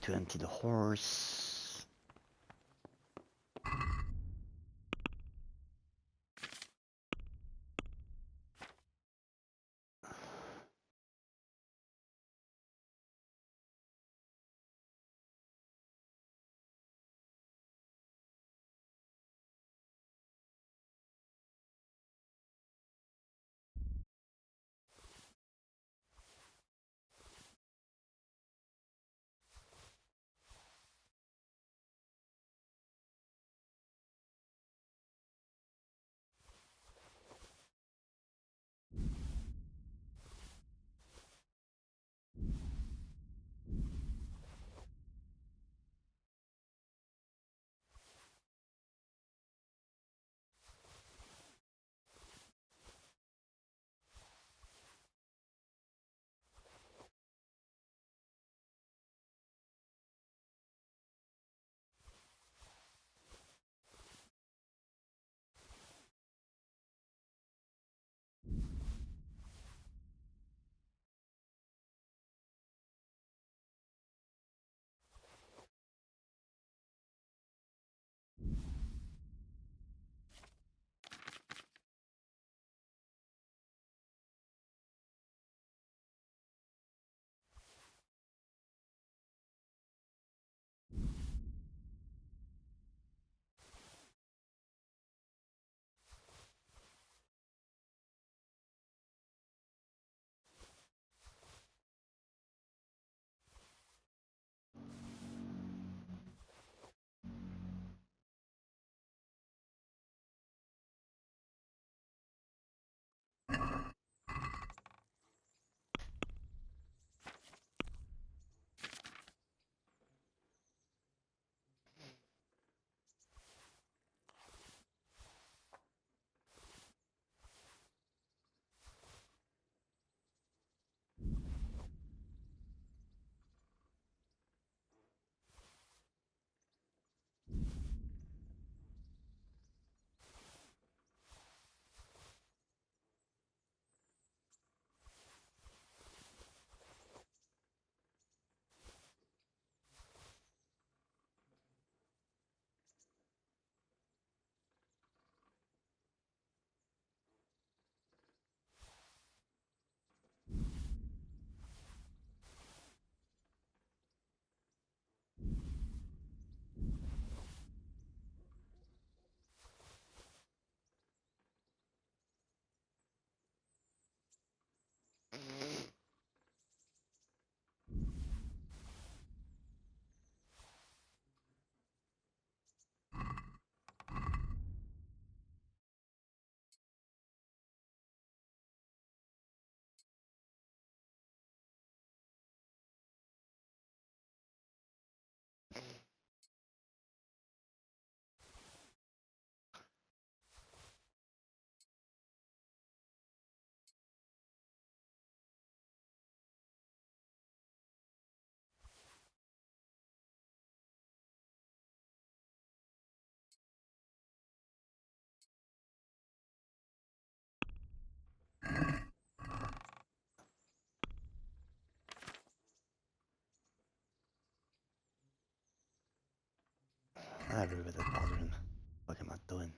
to empty the horse. I agree with the bothering. What am I doing?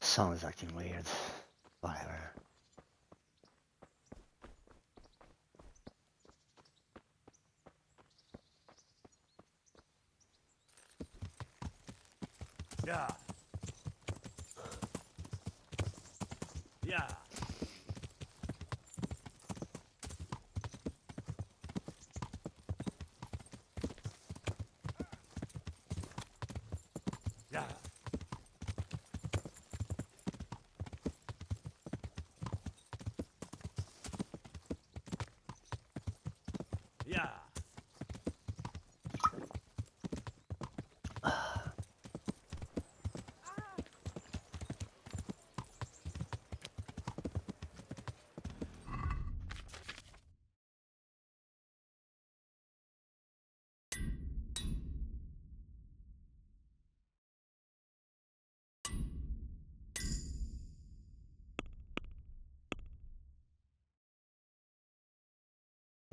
Sound is acting weird. Whatever. Yeah. Yeah. Yeah. Yeah.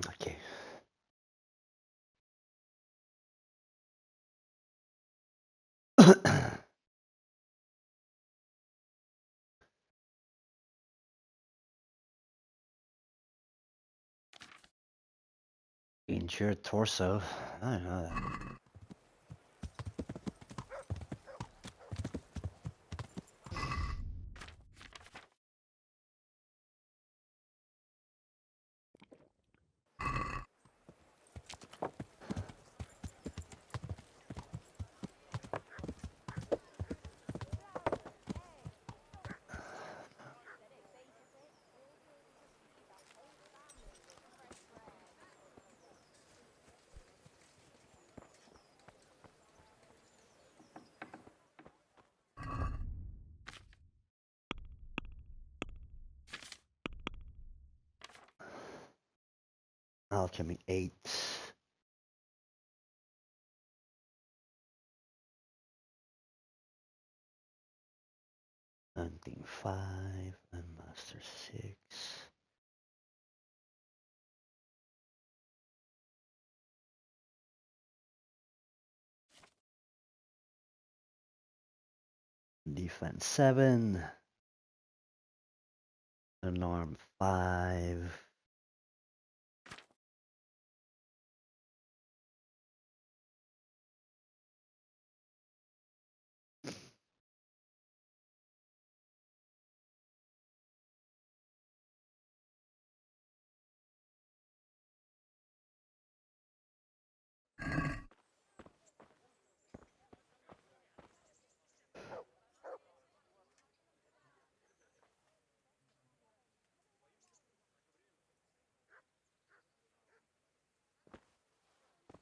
Okay. Injured torso. I don't know that. Alchemy 8. Hunting 5 and Master 6. Defense 7. Alarm 5.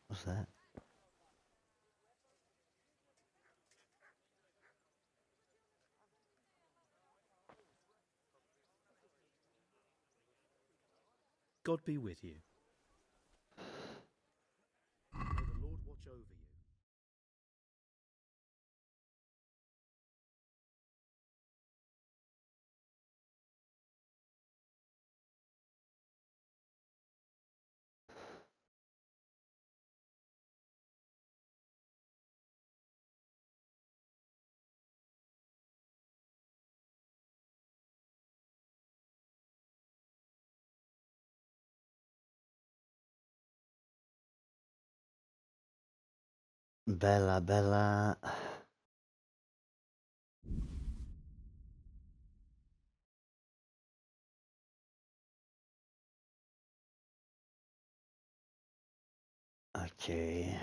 What's that? God be with you. May the Lord watch over you. Bella Bella. Okay.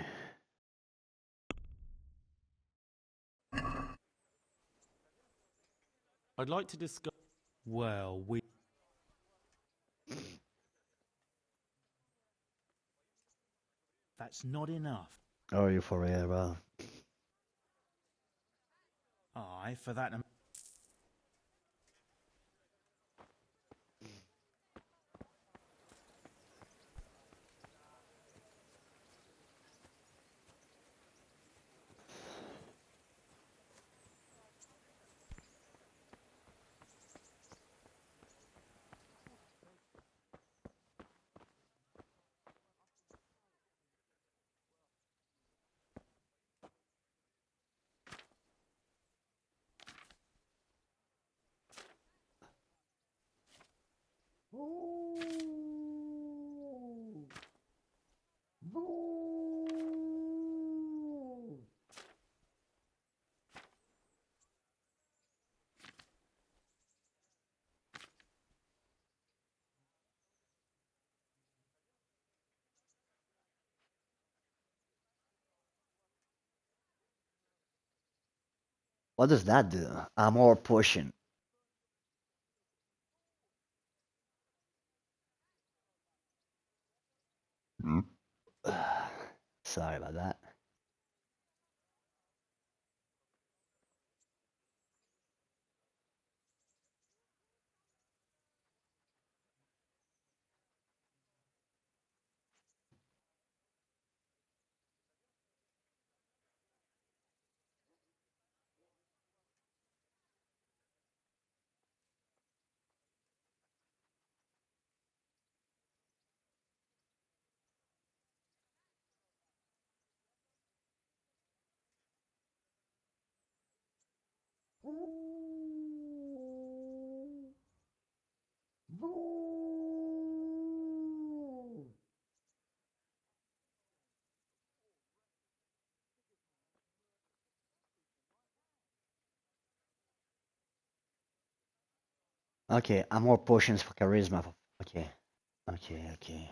I'd like to discuss. Well, we. That's not enough. Oh, you for real, bro? Aye, for that. What does that do? I'm more pushing. Mm. Sorry about that. Okay, I'm more potions for charisma. Okay, okay.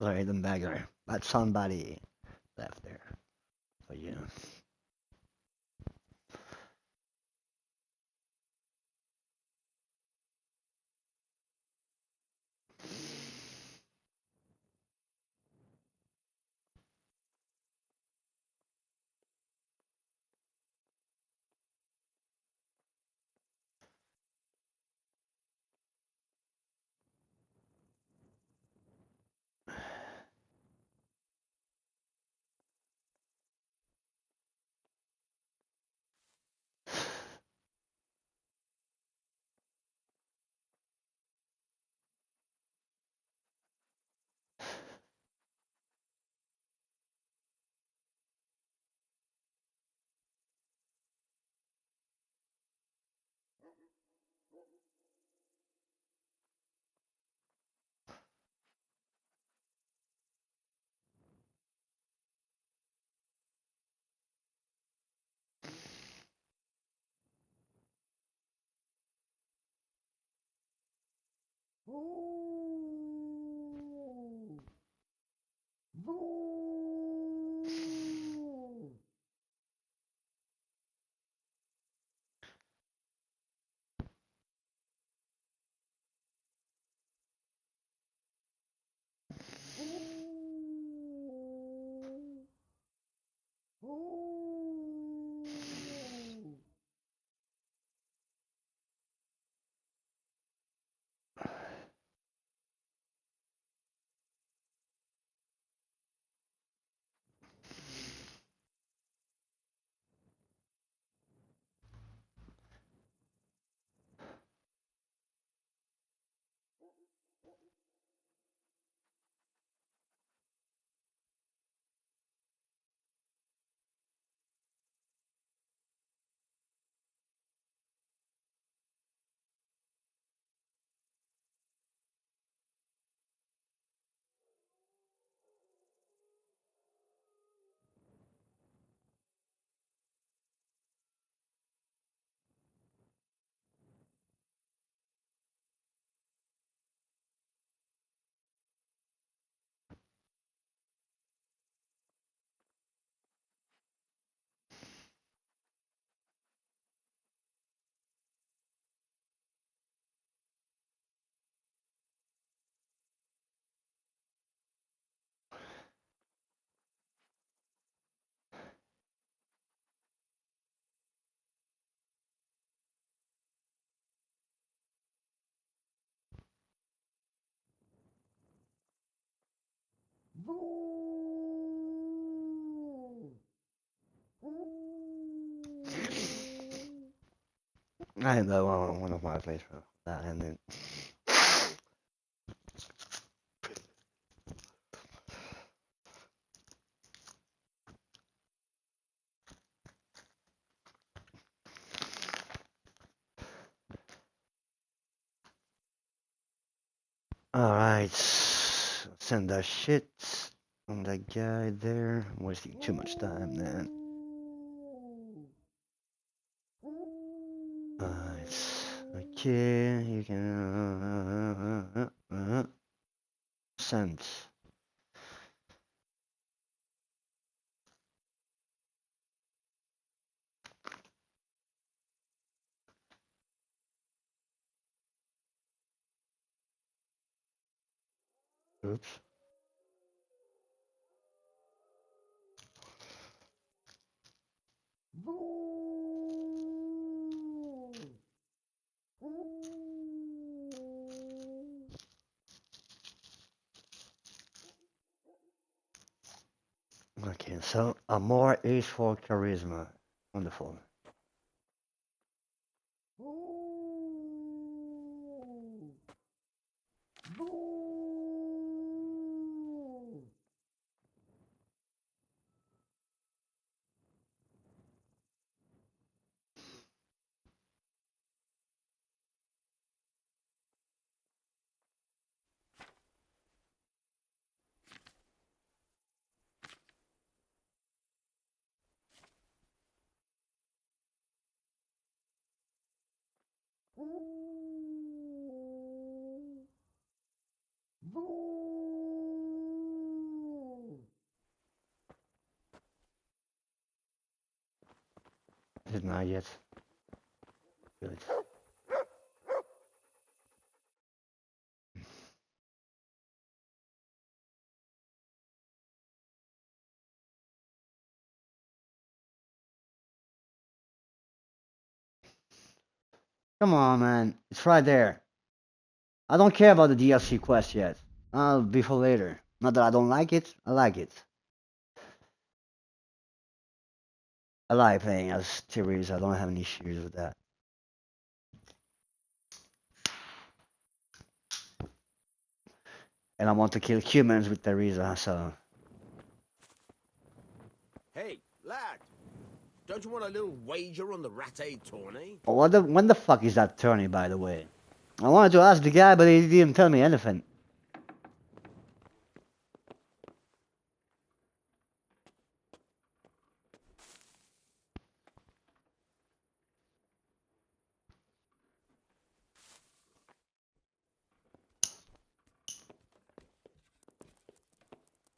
random bagger, but somebody left there for you. I know one of my plays for that ended. Alright, send that shit on that guy there. I'm wasting too much time, man. Alright, okay, you can send. Oops. Okay, so Amor is for charisma. Wonderful. Is it not yet? Good. Come on, man. It's right there. I don't care about the DLC quest yet. I'll be for later. Not that I don't like it. I like it. I like playing as Teresa. I don't have any issues with that. And I want to kill humans with Teresa, so. Hey, lad. Don't you want a little wager on the Rat-Aid tourney? When the fuck is that tourney, by the way? I wanted to ask the guy, but he didn't tell me anything.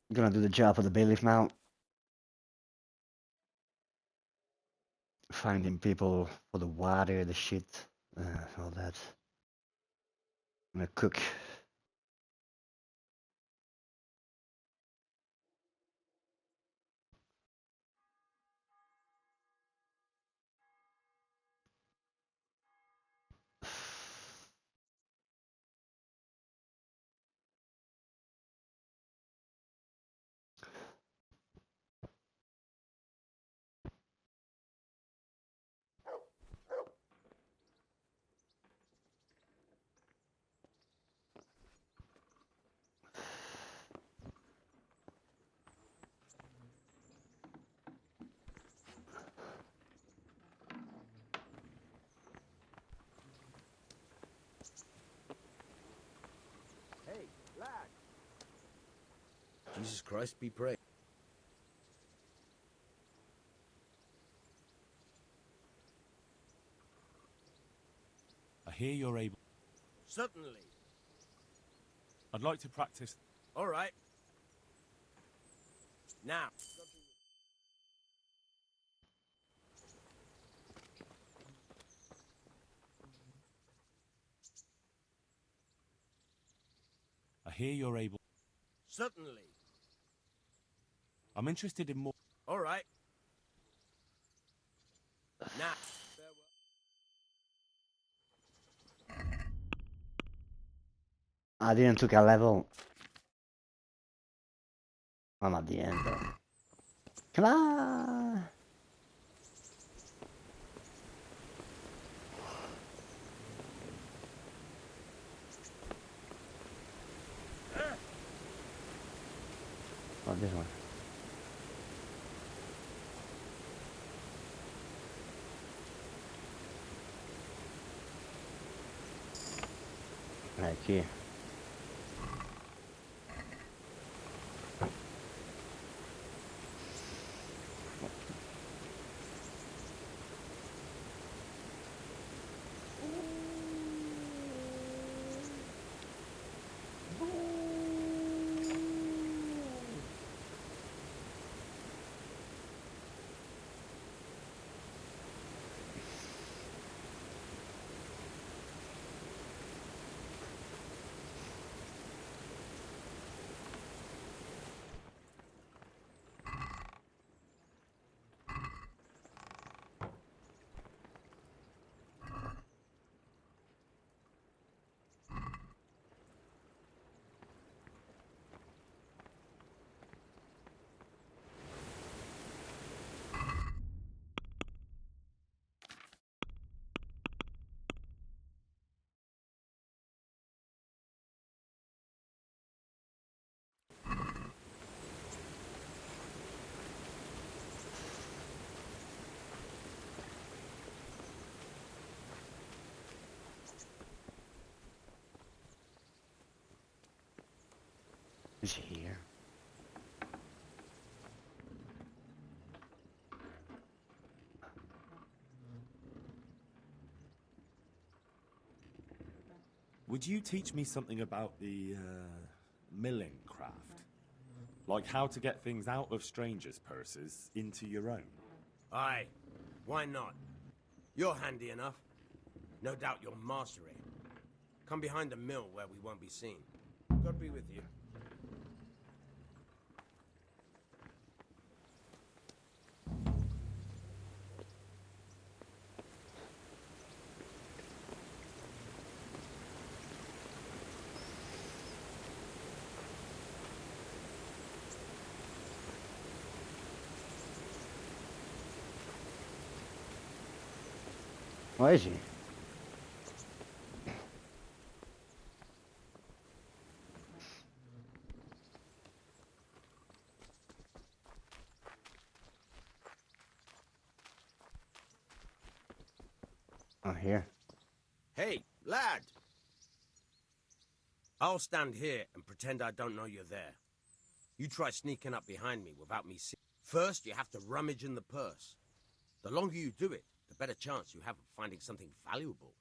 I'm gonna do the job for the bailiff now. Finding people for the water, the shit, all that. I'm gonna cook. Hey, lad. Jesus Christ be praised. I hear you're able. Certainly. I'd like to practice. All right. Now. I hear you're able. Certainly. I'm interested in more. All right. Now. I didn't took a level. I'm at the end though. Come on! Oh, this one. Right here. Is here. Would you teach me something about the milling craft? Like how to get things out of strangers' purses into your own? Aye. Why not? You're handy enough. No doubt you'll master it. Come behind the mill where we won't be seen. God be with you. Where is he? Oh, here. Hey, lad! I'll stand here and pretend I don't know you're there. You try sneaking up behind me without me seeing. First, you have to rummage in the purse. The longer you do it, the better chance you have of finding something valuable.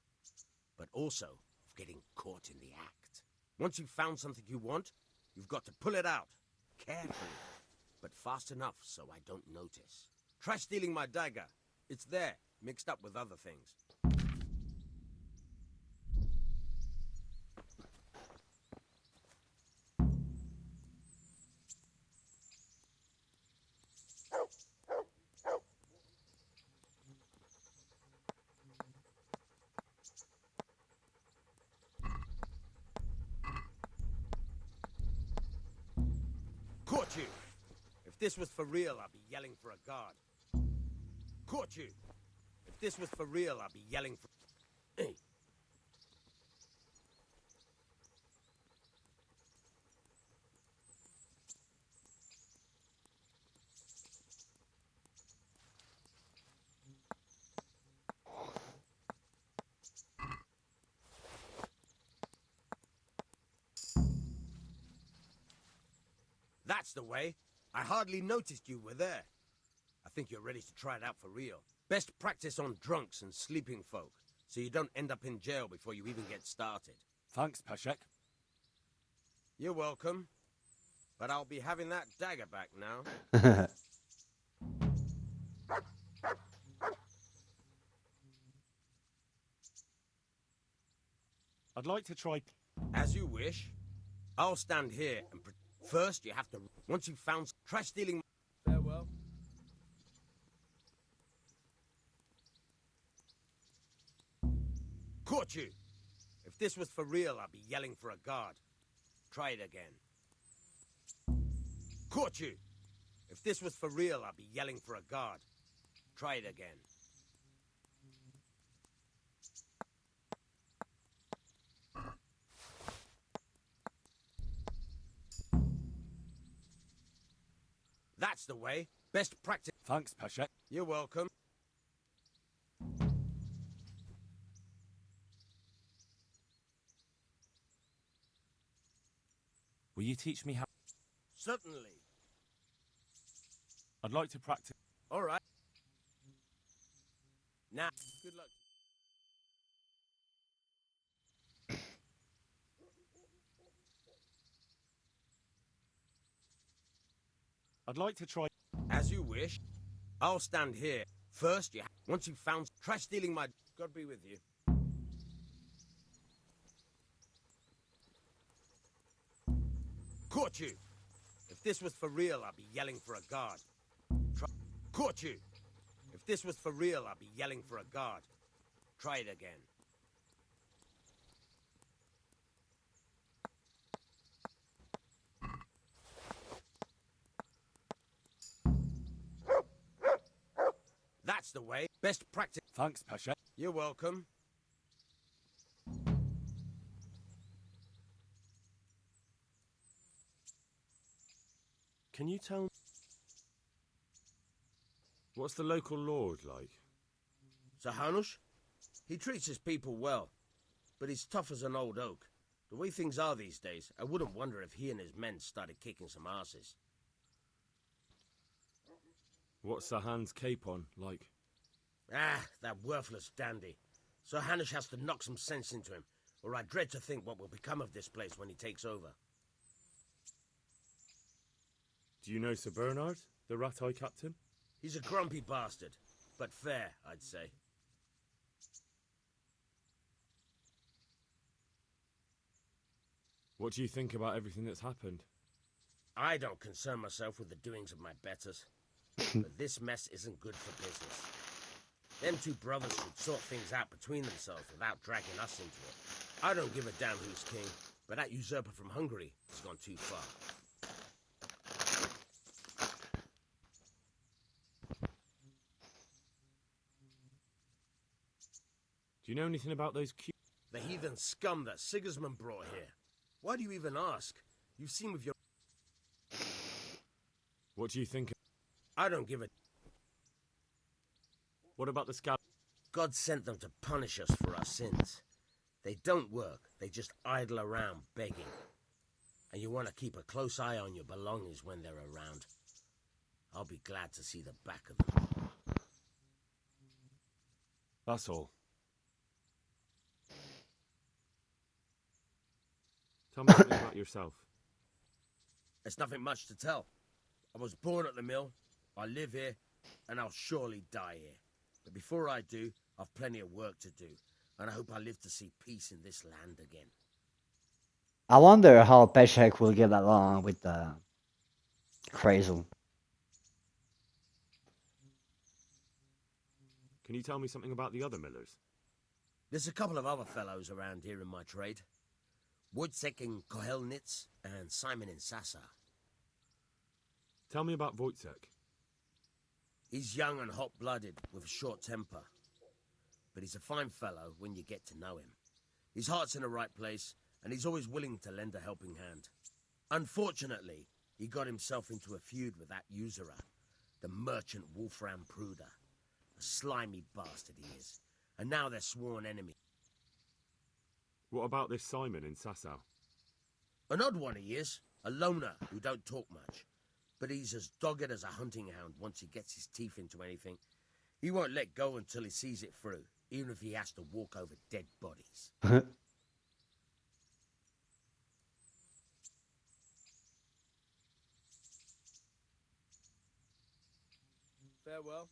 But also of getting caught in the act. Once you've found something you want, you've got to pull it out. Carefully, but fast enough so I don't notice. Try stealing my dagger. It's there, mixed up with other things. Caught you! If this was for real, I'd be yelling for a guard. Caught you! If this was for real, I'd be yelling for... Hey. That's the way. I hardly noticed you were there. I think you're ready to try it out for real. Best practice on drunks and sleeping folk, so you don't end up in jail before you even get started. Thanks, Peshek. You're welcome. But I'll be having that dagger back now. I'd like to try... As you wish. I'll stand here and... First, you have to... Once you've found... Try stealing... Farewell. Caught you! If this was for real, I'd be yelling for a guard. Try it again. Caught you! If this was for real, I'd be yelling for a guard. Try it again. That's the way. Best practice. Thanks, Peshek. You're welcome. Will you teach me how... Certainly. I'd like to practice... All right. Now, good luck. I'd like to try... As you wish. I'll stand here. First, once you've found... Try stealing my... God be with you. Caught you! If this was for real, I'd be yelling for a guard. Caught you! If this was for real, I'd be yelling for a guard. Try it again. That's the way. Best practice. Thanks, Peshek. You're welcome. Can you tell... What's the local lord like? Sir Hanush? He treats his people well, but he's tough as an old oak. The way things are these days, I wouldn't wonder if he and his men started kicking some asses. What's Sahan's capon like? Ah, that worthless dandy. Sir Hanush has to knock some sense into him, or I dread to think what will become of this place when he takes over. Do you know Sir Bernard, the rat-eye captain? He's a grumpy bastard, but fair, I'd say. What do you think about everything that's happened? I don't concern myself with the doings of my betters. But this mess isn't good for business. Them two brothers should sort things out between themselves without dragging us into it. I don't give a damn who's king, but that usurper from Hungary has gone too far. Do you know anything about those The heathen scum that Sigismund brought here. Why do you even ask? You've seen with your... What do you think? I don't give a... What about the scab? God sent them to punish us for our sins. They don't work, they just idle around begging. And you want to keep a close eye on your belongings when they're around. I'll be glad to see the back of them. That's all. Tell me something about yourself. There's nothing much to tell. I was born at the mill, I live here, and I'll surely die here. But before I do, I've plenty of work to do, and I hope I live to see peace in this land again. I wonder how Peshek will get along with Crazel. Can you tell me something about the other millers? There's a couple of other fellows around here in my trade. Wojciech in Kohelnitz and Simon in Sasa. Tell me about Wojciech. He's young and hot-blooded with a short temper. But he's a fine fellow when you get to know him. His heart's in the right place, and he's always willing to lend a helping hand. Unfortunately, he got himself into a feud with that usurer, the merchant Wolfram Pruder. A slimy bastard he is, and now they're sworn enemies. What about this Simon in Sasau? An odd one he is, a loner who don't talk much. But he's as dogged as a hunting hound once he gets his teeth into anything. He won't let go until he sees it through, even if he has to walk over dead bodies. Farewell.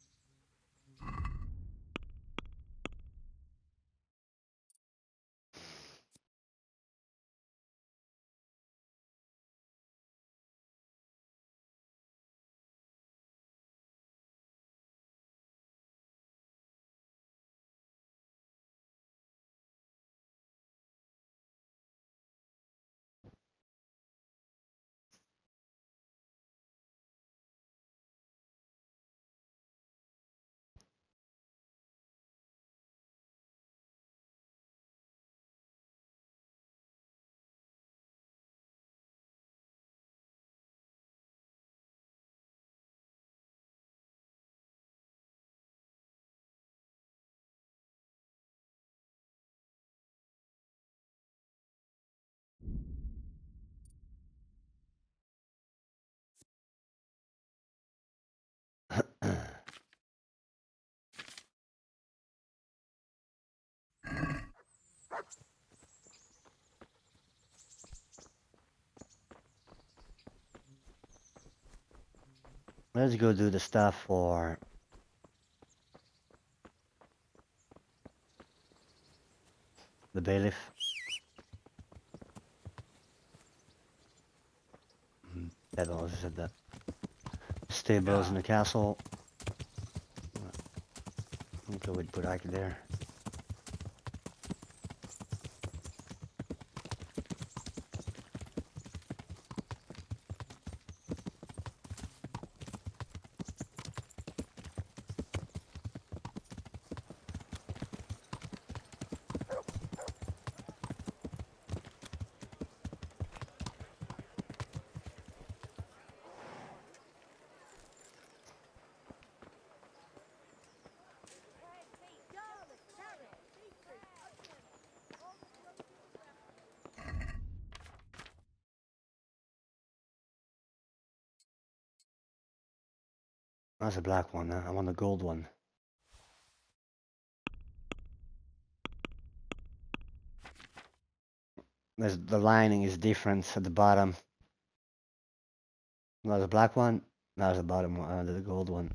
Let's go do the stuff for the bailiff. That also said that. Stables in the castle. Okay, we'd put Ike there. That's a black one. I want a gold one. The lining is different at the bottom. There's a black one. There's the bottom one, the gold one.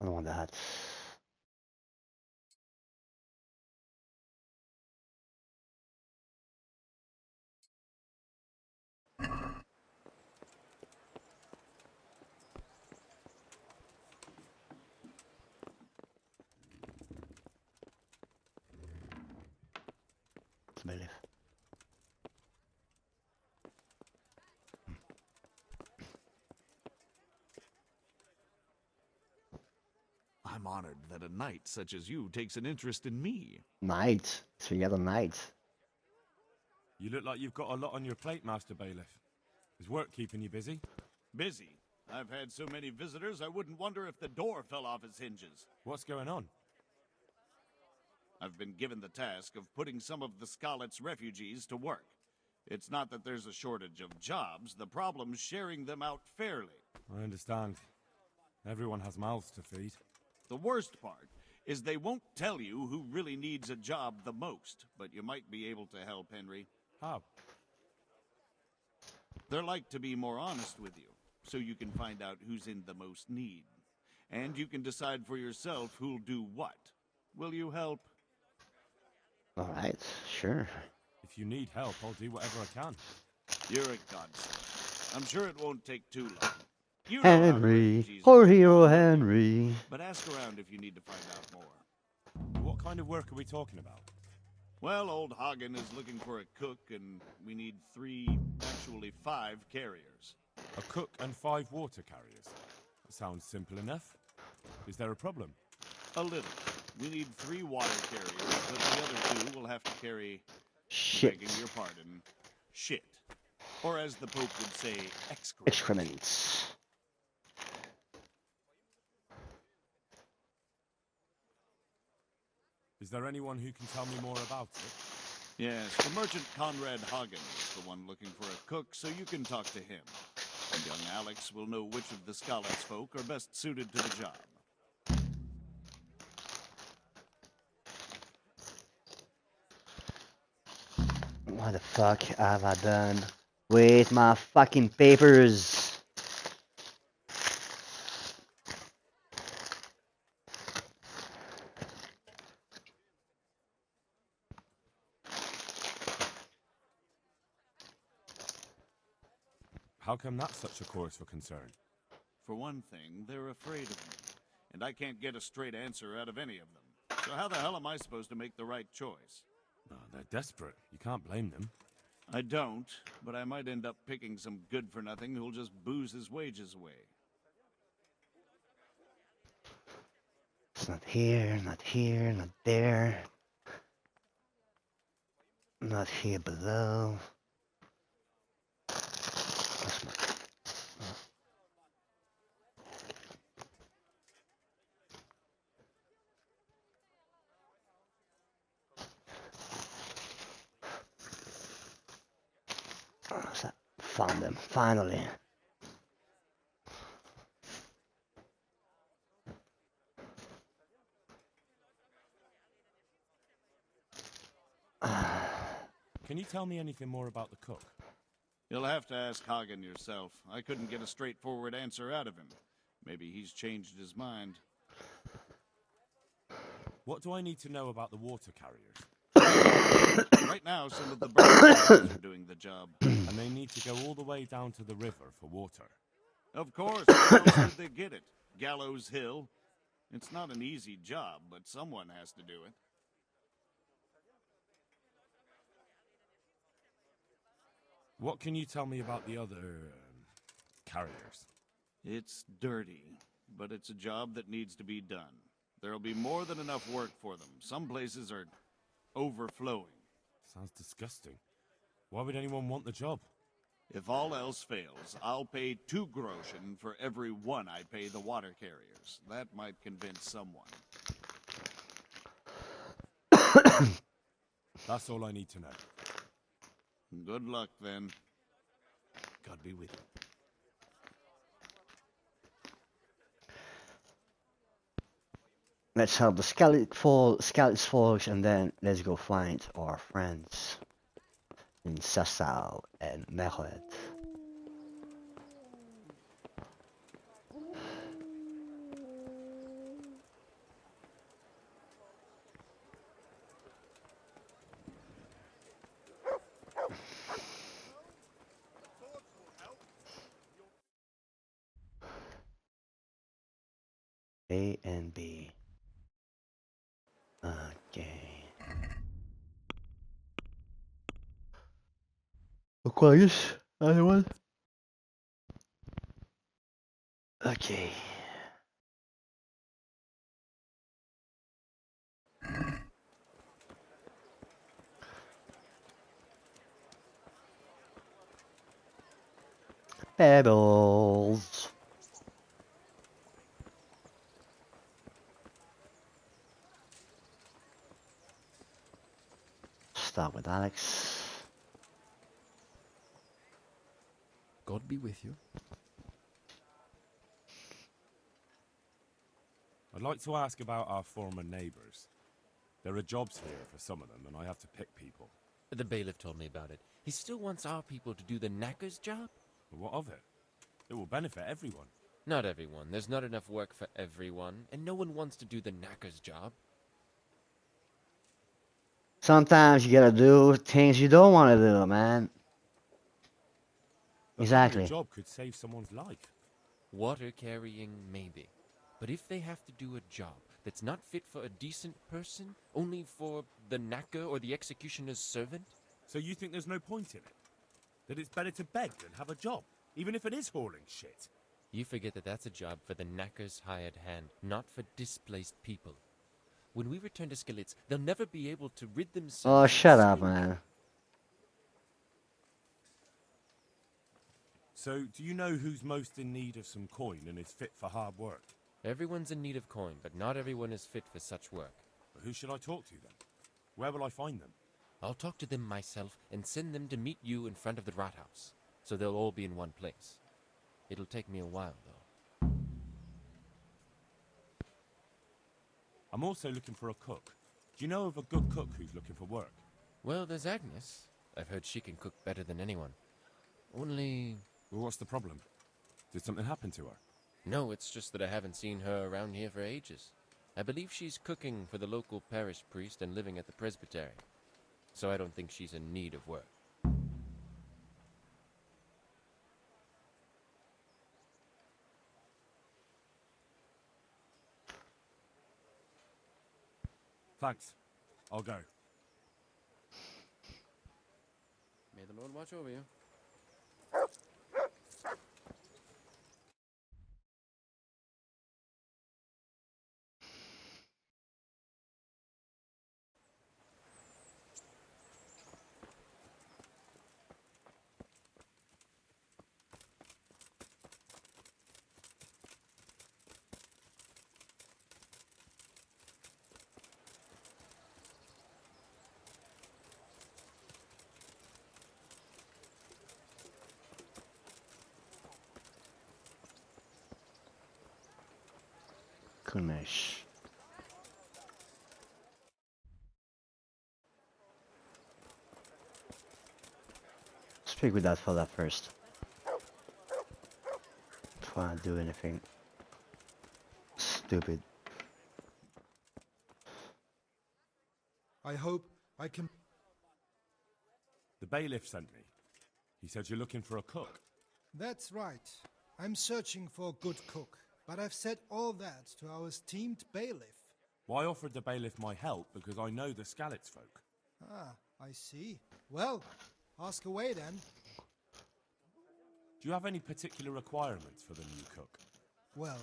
I don't want that. Let's believe. I'm honored that a knight such as you takes an interest in me. Knight. 3 other knights. You look like you've got a lot on your plate, Master Bailiff. Is work keeping you busy? Busy? I've had so many visitors, I wouldn't wonder if the door fell off its hinges. What's going on? I've been given the task of putting some of the Scarlet's refugees to work. It's not that there's a shortage of jobs, the problem's sharing them out fairly. I understand. Everyone has mouths to feed. The worst part is they won't tell you who really needs a job the most, but you might be able to help, Henry. How? They're like to be more honest with you, so you can find out who's in the most need. And you can decide for yourself who'll do what. Will you help? Alright, sure. If you need help, I'll do whatever I can. You're a godsend. I'm sure it won't take too long. You know how the Henry, refugees poor are. hero Henry. But ask around if you need to find out more. What kind of work are we talking about? Well, old Hagen is looking for a cook, and we need 5 carriers. A cook and 5 water carriers. That sounds simple enough. Is there a problem? A little. We need 3 water carriers, but the other 2 will have to carry, Shit. begging your pardon, shit. Or as the Pope would say, excrement. Excrements. Is there anyone who can tell me more about it? Yes, the merchant Conrad Hagen is the one looking for a cook, so you can talk to him. And young Alex will know which of the Scarlet's folk are best suited to the job. What the fuck have I done with my fucking papers? How come that's such a cause for concern? For one thing, they're afraid of me, and I can't get a straight answer out of any of them. So how the hell am I supposed to make the right choice? Oh, they're desperate. You can't blame them. I don't, but I might end up picking some good-for-nothing who'll just booze his wages away. It's not here, not here, not there. Not here below. That's my... Oh, found them, finally. Can you tell me anything more about the cook? You'll have to ask Hagen yourself. I couldn't get a straightforward answer out of him. Maybe he's changed his mind. What do I need to know about the water carriers? Right now, some of the birds are doing the job. And they need to go all the way down to the river for water. Of course, where else would they get it? Gallows Hill? It's not an easy job, but someone has to do it. What can you tell me about the other carriers? It's dirty, but it's a job that needs to be done. There'll be more than enough work for them. Some places are overflowing. Sounds disgusting. Why would anyone want the job? If all else fails, I'll pay 2 groschen for every 1 I pay the water carriers. That might convince someone. That's all I need to know. Good luck, then. God be with you. Let's help the Scouts folks, and then let's go find our friends in Sassau and Meret. A and B. Okay. Aquarius, anyone? Okay. Pebbles. Start with Alex. God be with you. I'd like to ask about our former neighbours. There are jobs here for some of them, and I have to pick people. The bailiff told me about it. He still wants our people to do the knacker's job? But what of it? It will benefit everyone. Not everyone. There's not enough work for everyone, and no one wants to do the knacker's job. Sometimes you gotta do things you don't want to do, man. A Exactly. job could save someone's life. Water carrying, maybe. But if they have to do a job that's not fit for a decent person, only for the knacker or the executioner's servant? So you think there's no point in it? That it's better to beg than have a job, even if it is hauling shit? You forget that that's a job for the knacker's hired hand, not for displaced people. When we return to Skalitz, they'll never be able to rid themselves Oh, of shut the up, stink. man. So, do you know who's most in need of some coin and is fit for hard work? Everyone's in need of coin, but not everyone is fit for such work. But who should I talk to then? Where will I find them? I'll talk to them myself and send them to meet you in front of the rat house, so they'll all be in one place. It'll take me a while, though. I'm also looking for a cook. Do you know of a good cook who's looking for work? Well, there's Agnes. I've heard she can cook better than anyone. Only... Well, what's the problem? Did something happen to her? No, it's just that I haven't seen her around here for ages. I believe she's cooking for the local parish priest and living at the presbytery. So I don't think she's in need of work. Thanks. I'll go. May the Lord watch over you. Kunish. Speak with that fella first. Before I do anything stupid. I hope I can... The bailiff sent me. He said you're looking for a cook. That's right. I'm searching for a good cook, but I've said all that to our esteemed bailiff. Well, I offered the bailiff my help because I know the Skalitz folk. Ah, I see. Well, ask away then. Do you have any particular requirements for the new cook? Well,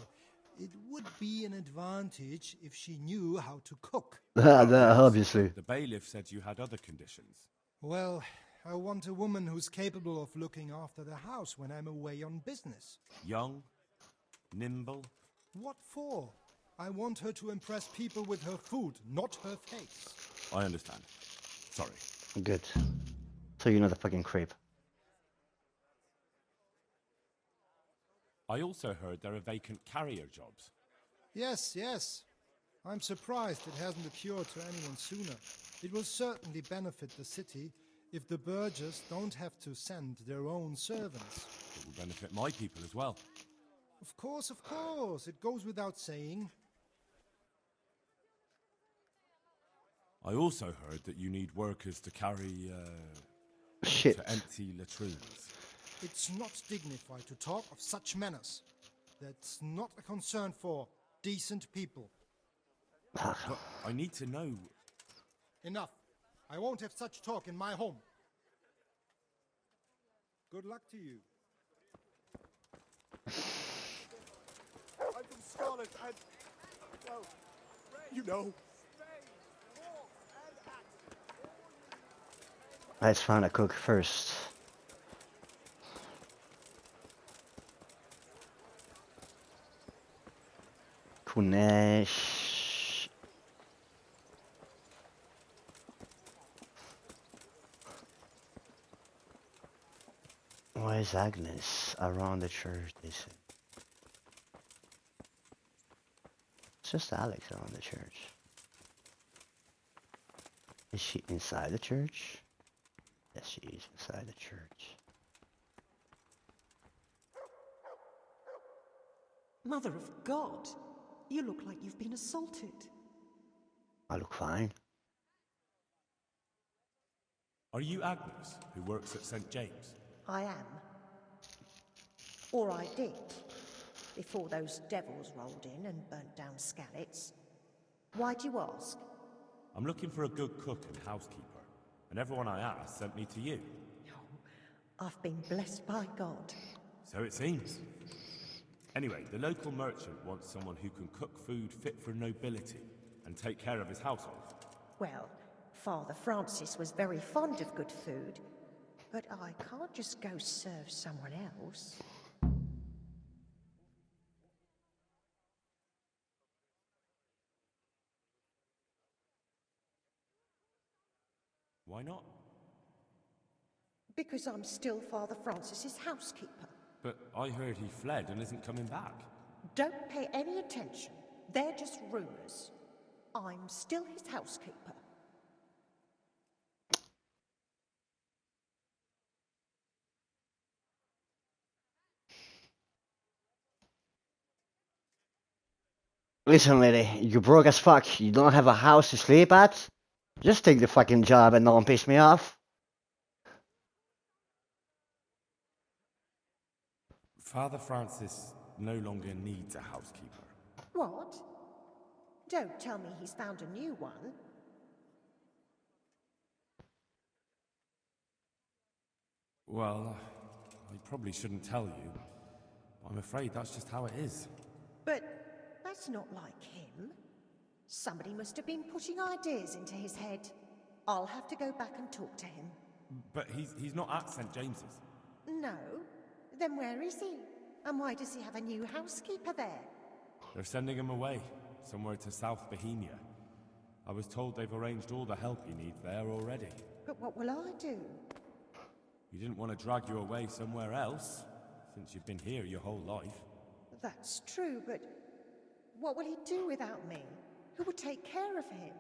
it would be an advantage if she knew how to cook. Obviously. The bailiff said you had other conditions. Well, I want a woman who's capable of looking after the house when I'm away on business. Young, nimble. What for? I want her to impress people with her food, not her face. I understand. Sorry. Good. So you're not a fucking creep. I also heard there are vacant carrier jobs. Yes, yes. I'm surprised it hasn't occurred to anyone sooner. It will certainly benefit the city if the burghers don't have to send their own servants. It will benefit my people as well. Of course, it goes without saying. I also heard that you need workers to carry, Shit. to empty latrines. It's not dignified to talk of such manners. That's not a concern for decent people. But I need to know. Enough. I won't have such talk in my home. Good luck to you. I'm from Scotland and, well, you know. Let's find a cook first. Kunesh. Where's Agnes? Around the church, they said. It's just Alex around the church. Is she inside the church? Yes, she is inside the church. Mother of God, you look like you've been assaulted. I look fine. Are you Agnes, who works at St. James? I am. Or I did, before those devils rolled in and burnt down Skalitz. Why'd you ask? I'm looking for a good cook and housekeeper, and everyone I asked sent me to you. Oh, I've been blessed by God. So it seems. Anyway, the local merchant wants someone who can cook food fit for nobility and take care of his household. Well, Father Francis was very fond of good food, but I can't just go serve someone else. Why not? Because I'm still Father Francis's housekeeper. But I heard he fled and isn't coming back. Don't pay any attention. They're just rumors. I'm still his housekeeper. Listen, lady, you broke as fuck. You don't have a house to sleep at? Just take the fucking job and don't piss me off. Father Francis no longer needs a housekeeper. What? Don't tell me he's found a new one. Well, I probably shouldn't tell you. I'm afraid that's just how it is. But that's not like him. Somebody must have been putting ideas into his head. I'll have to go back and talk to him. But he's not at St. James's. No? Then where is he? And why does he have a new housekeeper there? They're sending him away, somewhere to South Bohemia. I was told they've arranged all the help he needs there already. But what will I do? You didn't want to drag you away somewhere else, since you've been here your whole life. That's true, but what will he do without me? Who will take care of him?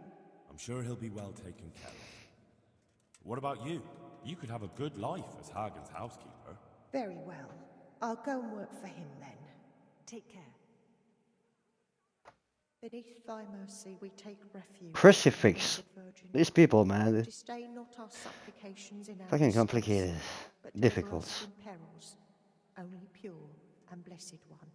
I'm sure he'll be well taken care of. What about you? You could have a good life as Hagen's housekeeper. Very well. I'll go and work for him then. Take care. Beneath thy mercy we take refuge. Crucifix. These people, man. Disdain not our supplications in our Fucking distress, complicated. but deliver Difficult. us from perils, only pure and blessed one.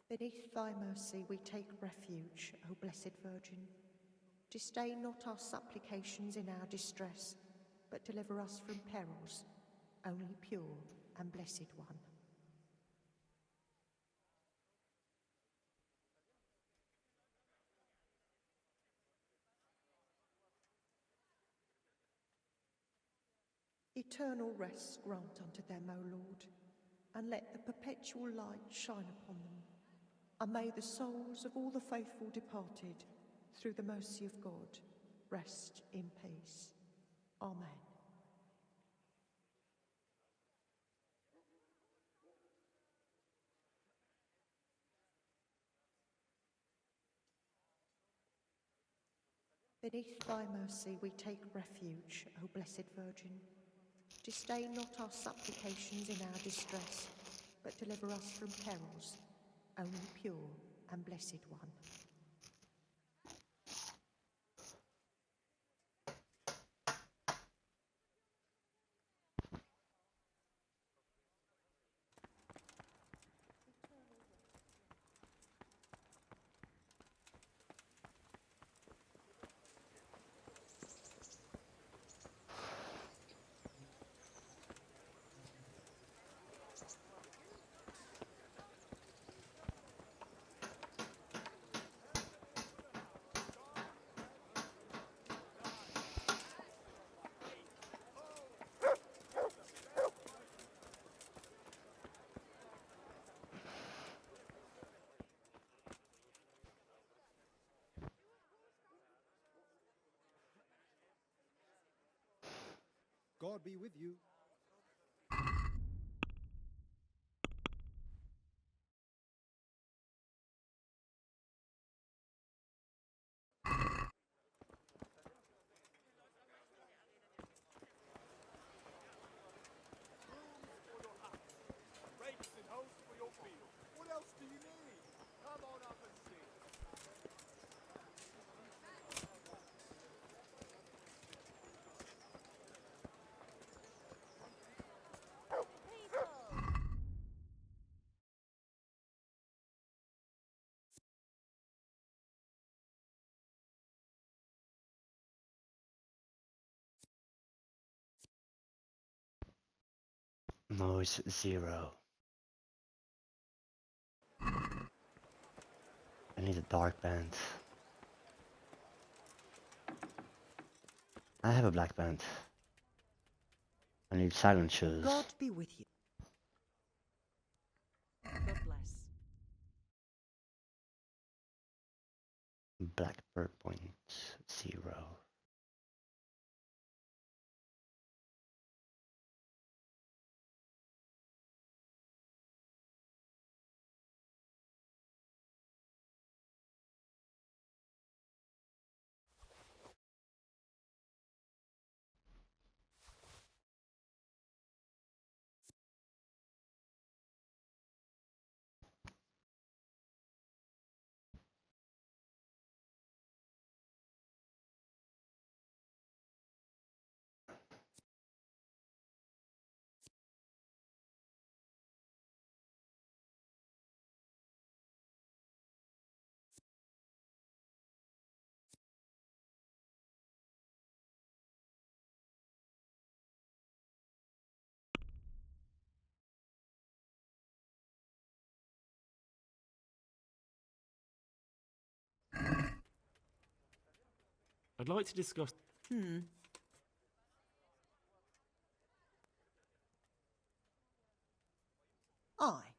Beneath thy mercy we take refuge, O Blessed Virgin. Disdain not our supplications in our distress, but deliver us from perils, only pure and blessed one. Eternal rest grant unto them, O Lord, and let the perpetual light shine upon them. And may the souls of all the faithful departed, through the mercy of God, rest in peace. Amen. Beneath thy mercy we take refuge, O Blessed Virgin. Disdain not our supplications in our distress, but deliver us from perils, only pure and blessed one. God be with you. Rakes and hoes for your field. What else do you need? Come on up and see. No, it's 0. I need a dark band. I have a black band. I need silent shoes. God be with you. God bless. Black bird point 0. I'd like to discuss. I